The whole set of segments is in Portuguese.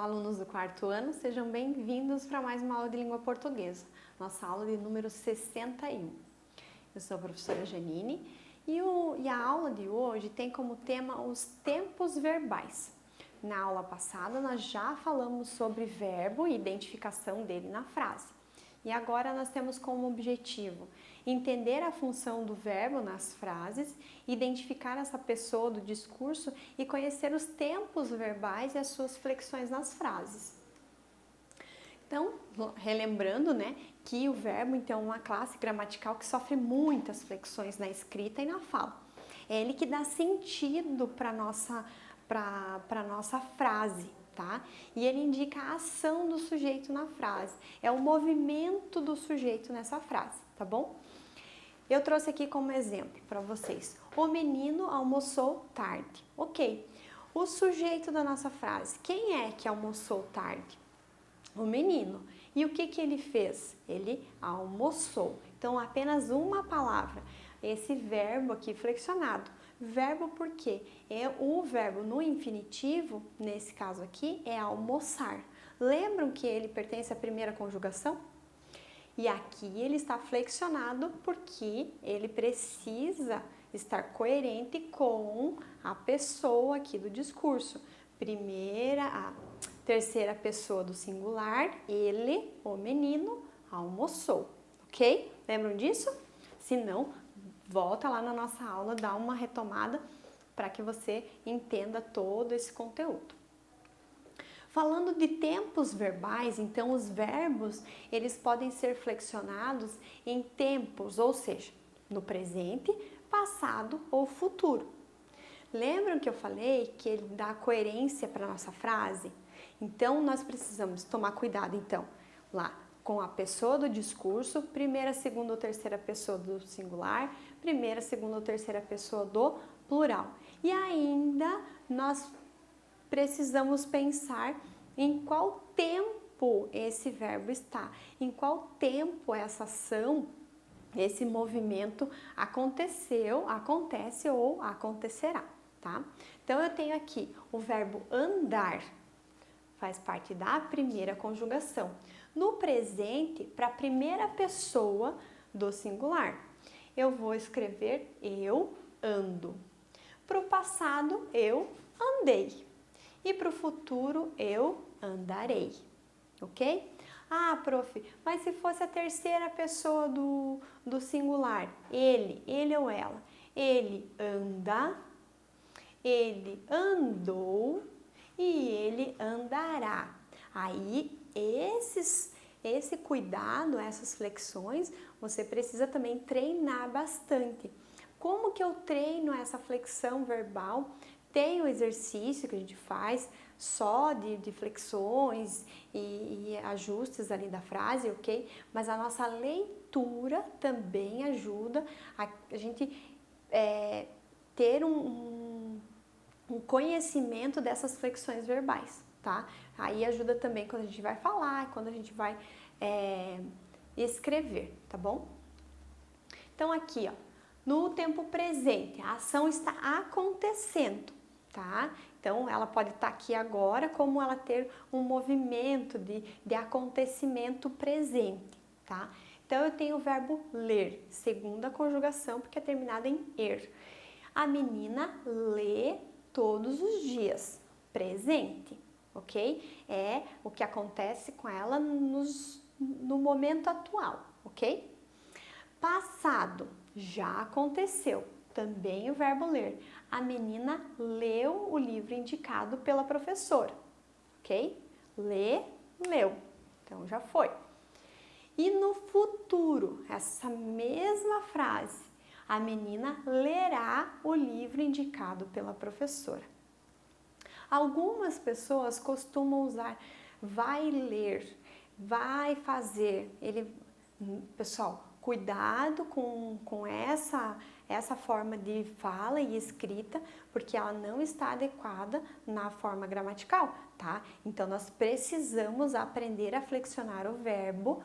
Olá, alunos do quarto ano, sejam bem-vindos para mais uma aula de língua portuguesa, nossa aula de número 61. Eu sou a professora Janine e a aula de hoje tem como tema os tempos verbais. Na aula passada nós já falamos sobre verbo e identificação dele na frase. E agora nós temos como objetivo entender a função do verbo nas frases, identificar essa pessoa do discurso e conhecer os tempos verbais e as suas flexões nas frases. Então, relembrando, que o verbo então é uma classe gramatical que sofre muitas flexões na escrita e na fala. É ele que dá sentido para a nossa frase. Tá? E ele indica a ação do sujeito na frase, é o movimento do sujeito nessa frase, tá bom? Eu trouxe aqui como exemplo para vocês, o menino almoçou tarde, ok? O sujeito da nossa frase, quem é que almoçou tarde? O menino. E o que ele fez? Ele almoçou. Então, apenas uma palavra, esse verbo aqui flexionado. Verbo por quê? O verbo no infinitivo, nesse caso aqui, é almoçar. Lembram que ele pertence à primeira conjugação? E aqui ele está flexionado porque ele precisa estar coerente com a pessoa aqui do discurso. Terceira pessoa do singular, ele, o menino, almoçou, ok? Lembram disso? Se não, volta lá na nossa aula, dá uma retomada para que você entenda todo esse conteúdo. Falando de tempos verbais, então os verbos, eles podem ser flexionados em tempos, ou seja, no presente, passado ou futuro. Lembram que eu falei que ele dá coerência para a nossa frase? Então, nós precisamos tomar cuidado, então, lá com a pessoa do discurso, primeira, segunda ou terceira pessoa do singular, primeira, segunda ou terceira pessoa do plural. E ainda nós precisamos pensar em qual tempo esse verbo está, em qual tempo essa ação, esse movimento acontece ou acontecerá, tá? Então, eu tenho aqui o verbo andar, faz parte da primeira conjugação. No presente, para a primeira pessoa do singular, eu vou escrever eu ando. Para o passado, eu andei. E para o futuro, eu andarei. Ok? Ah, prof, mas se fosse a terceira pessoa do singular, ele ou ela, ele anda, ele andou e ele andará. Aí, esse cuidado, essas flexões, você precisa também treinar bastante. Como que eu treino essa flexão verbal? Tem o exercício que a gente faz só de flexões e ajustes ali da frase, ok? Mas a nossa leitura também ajuda a gente ter um conhecimento dessas flexões verbais, tá? Aí ajuda também quando a gente vai falar, quando a gente vai escrever, tá bom? Então aqui, ó, no tempo presente, a ação está acontecendo, tá? Então ela pode estar aqui agora, como ela ter um movimento de acontecimento presente, tá? Então eu tenho o verbo ler, segunda conjugação, porque é terminada em er. A menina lê todos os dias, presente, ok? É o que acontece com ela no momento atual, ok? Passado, já aconteceu, também o verbo ler. A menina leu o livro indicado pela professora, ok? Leu, então já foi. E no futuro, essa mesma frase, a menina lerá o livro indicado pela professora. Algumas pessoas costumam usar vai ler, vai fazer. Pessoal, cuidado com essa forma de fala e escrita, porque ela não está adequada na forma gramatical, tá? Então, nós precisamos aprender a flexionar o verbo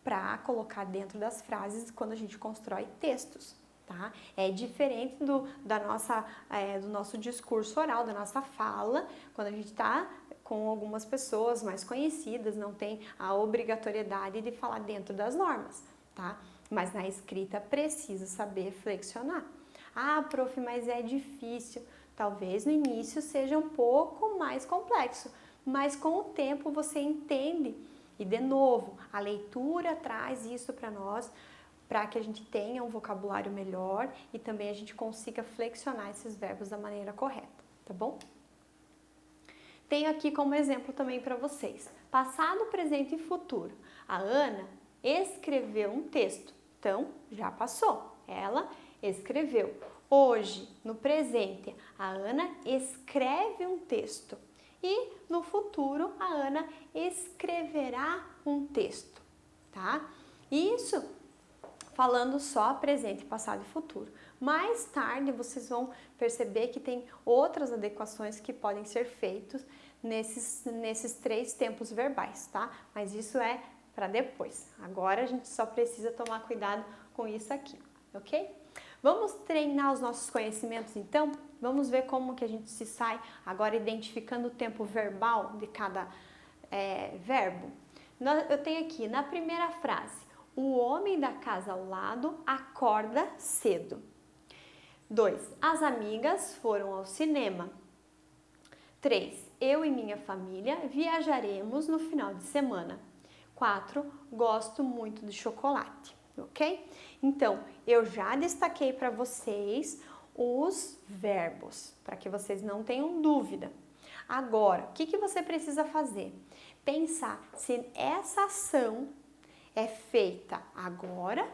para colocar dentro das frases quando a gente constrói textos. Tá? É diferente do nosso discurso oral, da nossa fala, quando a gente está com algumas pessoas mais conhecidas, não tem a obrigatoriedade de falar dentro das normas, tá? Mas na escrita precisa saber flexionar. Ah, prof, mas é difícil. Talvez no início seja um pouco mais complexo, mas com o tempo você entende. E de novo, a leitura traz isso para nós, para que a gente tenha um vocabulário melhor e também a gente consiga flexionar esses verbos da maneira correta, tá bom? Tenho aqui como exemplo também para vocês, passado, presente e futuro. A Ana escreveu um texto, então já passou, ela escreveu. Hoje, no presente, a Ana escreve um texto e no futuro a Ana escreverá um texto, tá? Isso falando só presente, passado e futuro. Mais tarde vocês vão perceber que tem outras adequações que podem ser feitas nesses 3 tempos verbais, tá? Mas isso é para depois. Agora a gente só precisa tomar cuidado com isso aqui, ok? Vamos treinar os nossos conhecimentos então? Vamos ver como que a gente se sai agora identificando o tempo verbal de cada verbo. Eu tenho aqui na primeira frase, o homem da casa ao lado acorda cedo. 2. As amigas foram ao cinema. 3. Eu e minha família viajaremos no final de semana. 4. Gosto muito de chocolate, ok? Então, eu já destaquei para vocês os verbos, para que vocês não tenham dúvida. Agora, o que você precisa fazer? Pensar se essa ação é feita agora,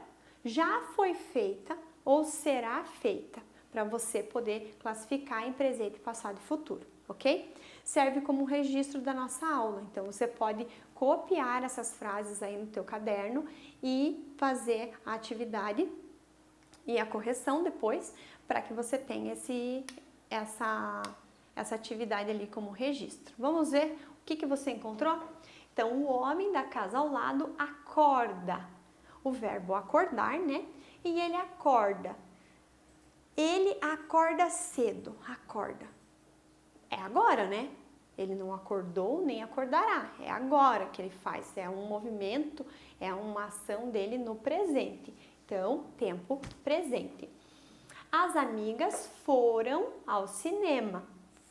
já foi feita ou será feita, para você poder classificar em presente, passado e futuro, ok? Serve como um registro da nossa aula, então você pode copiar essas frases aí no teu caderno e fazer a atividade e a correção depois, para que você tenha essa atividade ali como registro. Vamos ver o que você encontrou? Então, o homem da casa ao lado acorda. O verbo acordar, né? E ele acorda. Ele acorda cedo, acorda. É agora, né? Ele não acordou nem acordará. É agora que ele faz. É um movimento, é uma ação dele no presente. Então, tempo presente. As amigas foram ao cinema.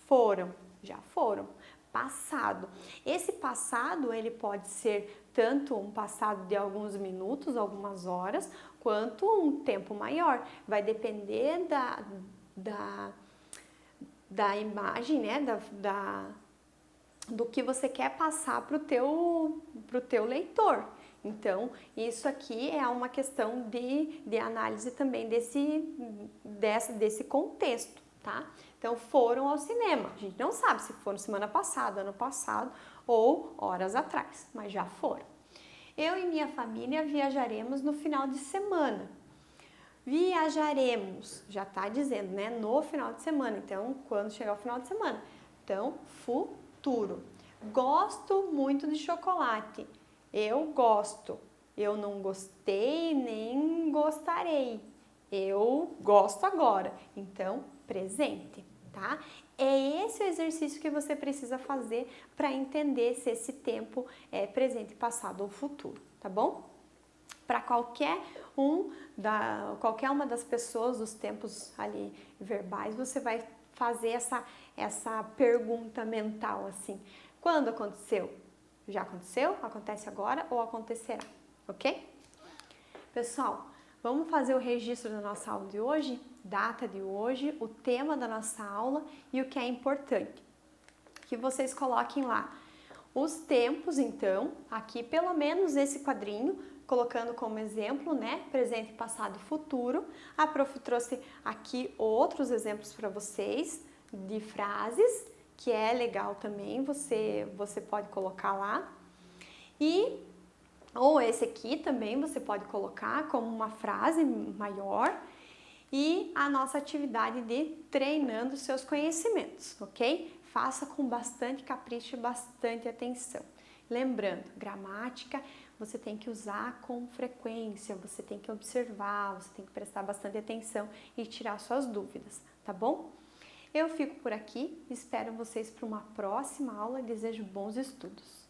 Foram, já foram. Passado. Esse passado, ele pode ser tanto um passado de alguns minutos, algumas horas, quanto um tempo maior. Vai depender da imagem, né? Do que você quer passar para o teu leitor. Então, isso aqui é uma questão de análise também desse contexto, tá? Então, foram ao cinema. A gente não sabe se foram semana passada, ano passado ou horas atrás, mas já foram. Eu e minha família viajaremos no final de semana. Viajaremos, já está dizendo, né? No final de semana. Então, quando chegar o final de semana. Então, futuro. Gosto muito de chocolate. Eu gosto. Eu não gostei nem gostarei. Eu gosto agora. Então, presente, tá? É esse o exercício que você precisa fazer para entender se esse tempo é presente, passado ou futuro, tá bom? Para qualquer uma das pessoas dos tempos ali verbais, você vai fazer essa pergunta mental assim: quando aconteceu? Já aconteceu? Acontece agora ou acontecerá? Ok? Pessoal, vamos fazer o registro da nossa aula de hoje, data de hoje, o tema da nossa aula e o que é importante. Que vocês coloquem lá os tempos, então, aqui pelo menos esse quadrinho, colocando como exemplo, né, presente, passado e futuro. A prof trouxe aqui outros exemplos para vocês de frases, que é legal também, você pode colocar lá. Ou esse aqui também você pode colocar como uma frase maior. E a nossa atividade de treinando seus conhecimentos, ok? Faça com bastante capricho e bastante atenção. Lembrando, gramática você tem que usar com frequência, você tem que observar, você tem que prestar bastante atenção e tirar suas dúvidas, tá bom? Eu fico por aqui, espero vocês para uma próxima aula e desejo bons estudos.